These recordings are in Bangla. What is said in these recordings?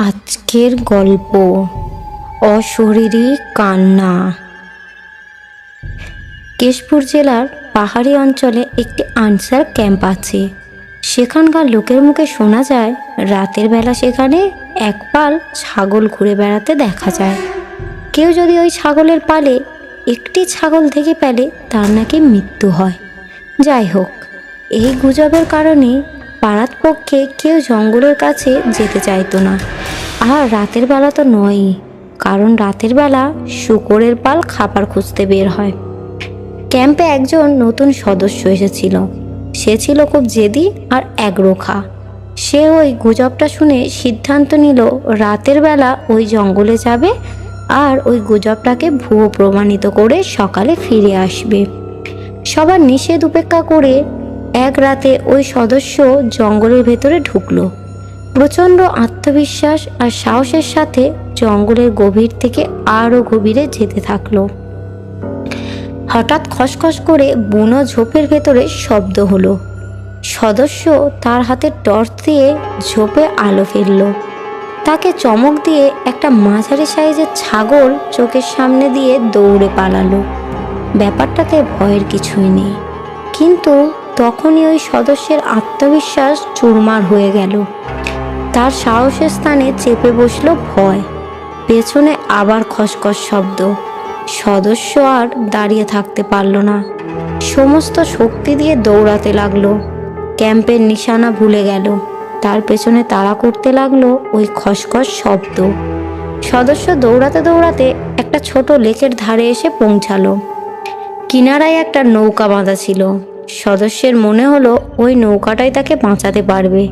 আজকের গল্প অশরীরী কান্না। কেশপুর জেলার পাহাড়ি অঞ্চলে একটি আনসার ক্যাম্প আছে। সেখানকার লোকের মুখে শোনা যায় রাতের বেলা সেখানে এক পাল ছাগল ঘুরে বেড়াতে দেখা যায়। কেউ যদি ওই ছাগলের পালে একটি ছাগল থেকে পেলে তার নাকি মৃত্যু হয়। যাই হোক, এই গুজবের কারণে পাড়ার পক্ষে কেউ জঙ্গলের কাছে যেতে চাইতো না। আর রাতের বেলা তো নয়ই, কারণ রাতের বেলা শূকরের পাল খাবার খুঁজতে বের হয়। ক্যাম্পে একজন নতুন সদস্য এসেছিল। সে ছিল খুব জেদি আর একরোখা। সে ওই গুজবটা শুনে সিদ্ধান্ত নিল রাতের বেলা ওই জঙ্গলে যাবে আর ওই গুজবটাকে ভুয়ো প্রমাণিত করে সকালে ফিরে আসবে। সবার নিষেধ উপেক্ষা করে এক রাতে ওই সদস্য জঙ্গলের ভেতরে ঢুকলো। প্রচণ্ড আত্মবিশ্বাস আর সাহসের সাথে জঙ্গলের গভীর থেকে আরও গভীরে যেতে থাকলো। হঠাৎ খসখস করে বুনো ঝোপের ভেতরে শব্দ হলো। সদস্য তার হাতে টর্চ দিয়ে ঝোপে আলো ফেললো। তাকে চমক দিয়ে একটা মাঝারি সাইজের ছাগল চোখের সামনে দিয়ে দৌড়ে পালালো। ব্যাপারটাতে ভয়ের কিছুই নেই, কিন্তু তখনই ওই সদস্যের আত্মবিশ্বাস চুরমার হয়ে গেল। তার সাহসের স্থানে চেপে বসল ভয়। পেছনে আবার খসখস শব্দ। সদস্য আর দাঁড়িয়ে থাকতে পারল না, সমস্ত শক্তি দিয়ে দৌড়াতে লাগলো। ক্যাম্পের নিশানা ভুলে গেল। তার পেছনে তাড়া করতে লাগলো ওই খসখস শব্দ। সদস্য দৌড়াতে দৌড়াতে একটা ছোট লেকের ধারে এসে পৌঁছালো। কিনারায় একটা নৌকা বাঁধা ছিল। সদস্যের মনে হলো ওই নৌকাটাই তাকে বাঁচাতে পারবে।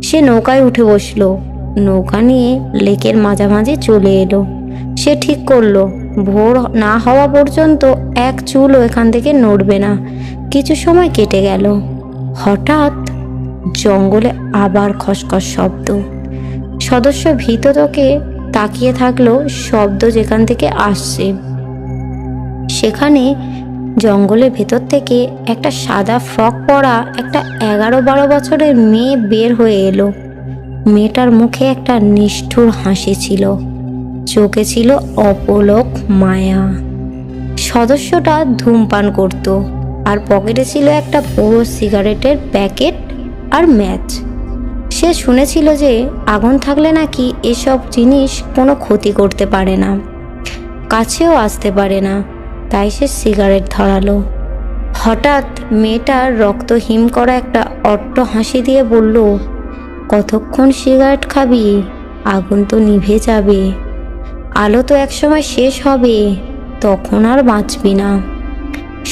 সে নৌকায় উঠে বসলো। নৌকা নিয়ে লেকের মাঝামাঝি চলে এলো। সে ঠিক করলো ভোর না হওয়া পর্যন্ত এক চুলও এখান থেকে নড়বে না। কিছু সময় কেটে গেল। হঠাৎ জঙ্গলে আবার খসখস শব্দ। সদস্য ভীত চোখে তাকিয়ে থাকলো শব্দ যেখান থেকে আসছে। সেখানে জঙ্গলের ভেতর থেকে একটা সাদা ফ্রক পরা একটা 11-12 বছরের মেয়ে বের হয়ে এলো। মেয়েটার মুখে একটা নিষ্ঠুর হাসি ছিল, চোখে ছিল অপলক মায়া। সদস্যটা ধূমপান করত আর পকেটে ছিল একটা পুরো সিগারেটের প্যাকেট আর ম্যাচ। সে শুনেছিল যে আগুন থাকলে নাকি এসব জিনিস কোনো ক্ষতি করতে পারে না, কাছেও আসতে পারে না। তাই সে সিগারেট ধরালো। হঠাৎ মেয়েটার রক্ত হিম করা একটা অট্ট হাসি দিয়ে বলল, কতক্ষণ সিগারেট খাবি? আগুন তো নিভে যাবে। আলো তো একসময় শেষ হবে, তখন আর বাঁচবি না।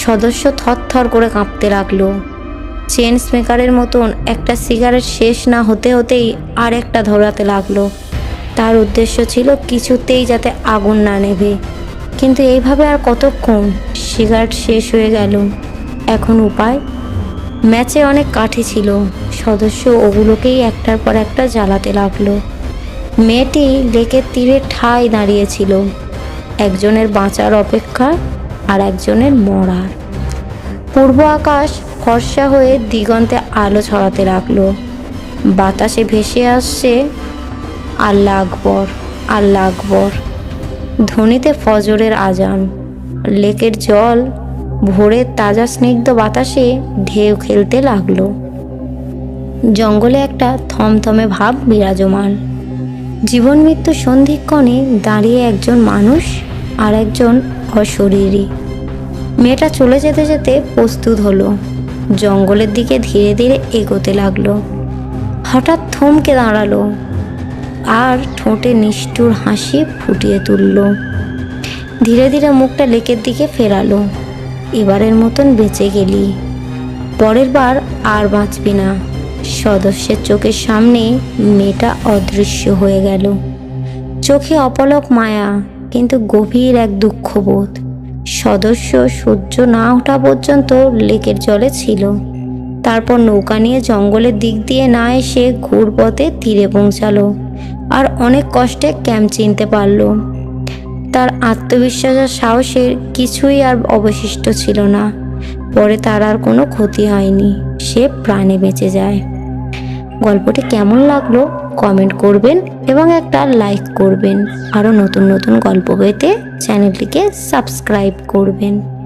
সদস্য থরথর করে কাঁপতে লাগলো। চেন স্মোকারের মতন একটা সিগারেট শেষ না হতে হতেই আর একটা ধরাতে লাগলো। তার উদ্দেশ্য ছিল কিছুতেই যাতে আগুন না নেভে। কিন্তু এইভাবে আর কতক্ষণ? সিগারেট শেষ হয়ে গেল। এখন উপায়? ম্যাচে অনেক কাঠি ছিল। সদস্য ওগুলোকেই একটার পর একটা জ্বালাতে লাগলো। মেয়েটি লেকের তীরে ঠায় দাঁড়িয়েছিল, একজনের বাঁচার অপেক্ষা আর একজনের মরার। পূর্ব আকাশ ফর্সা হয়ে দিগন্তে আলো ছড়াতে লাগলো। বাতাসে ভেসে আসছে আল্লাহ আকবর, আল্লাহ আকবর ধ্বনিতে ফজরের আজান। লেকের জল ভোরের তাজা স্নিগ্ধ বাতাসে ঢেউ খেলতে লাগলো। জঙ্গলে একটা থমথমে ভাব বিরাজমান। জীবন মৃত্যু সন্ধিক্ষণে দাঁড়িয়ে একজন মানুষ আর একজন অশরীরী। মেয়েটা চলে যেতে যেতে প্রস্তুত হলো। জঙ্গলের দিকে ধীরে ধীরে এগোতে লাগলো। হঠাৎ থমকে দাঁড়ালো আর ঠোঁটে নিষ্ঠুর হাসি ফুটিয়ে তুলল। ধীরে ধীরে মুখটা লেকের দিকে ফেরালো। এবারের মতন বেঁচে গেলি, পরের বার আর বাঁচবি না। সদস্যের চোখের সামনে মেয়েটা অদৃশ্য হয়ে গেল। চোখে অপলক মায়া, কিন্তু গভীর এক দুঃখবোধ। সদস্য সূর্য না ওঠা পর্যন্ত লেকের জলে ছিল। তারপর নৌকা নিয়ে জঙ্গলের দিক দিয়ে না এসে ঘুরপথে তীরে পৌঁছালো আর অনেক কষ্টে ক্যাম্প চিনতে পারল। তার আত্মবিশ্বাস আর সাহসের কিছুই আর অবশিষ্ট ছিল না। পরে তার আর কোনো ক্ষতি হয়নি, সে প্রাণে বেঁচে যায়। গল্পটি কেমন লাগলো কমেন্ট করবেন এবং একটা লাইক করবেন। আরও নতুন নতুন গল্প পেতে চ্যানেলটিকে সাবস্ক্রাইব করবেন।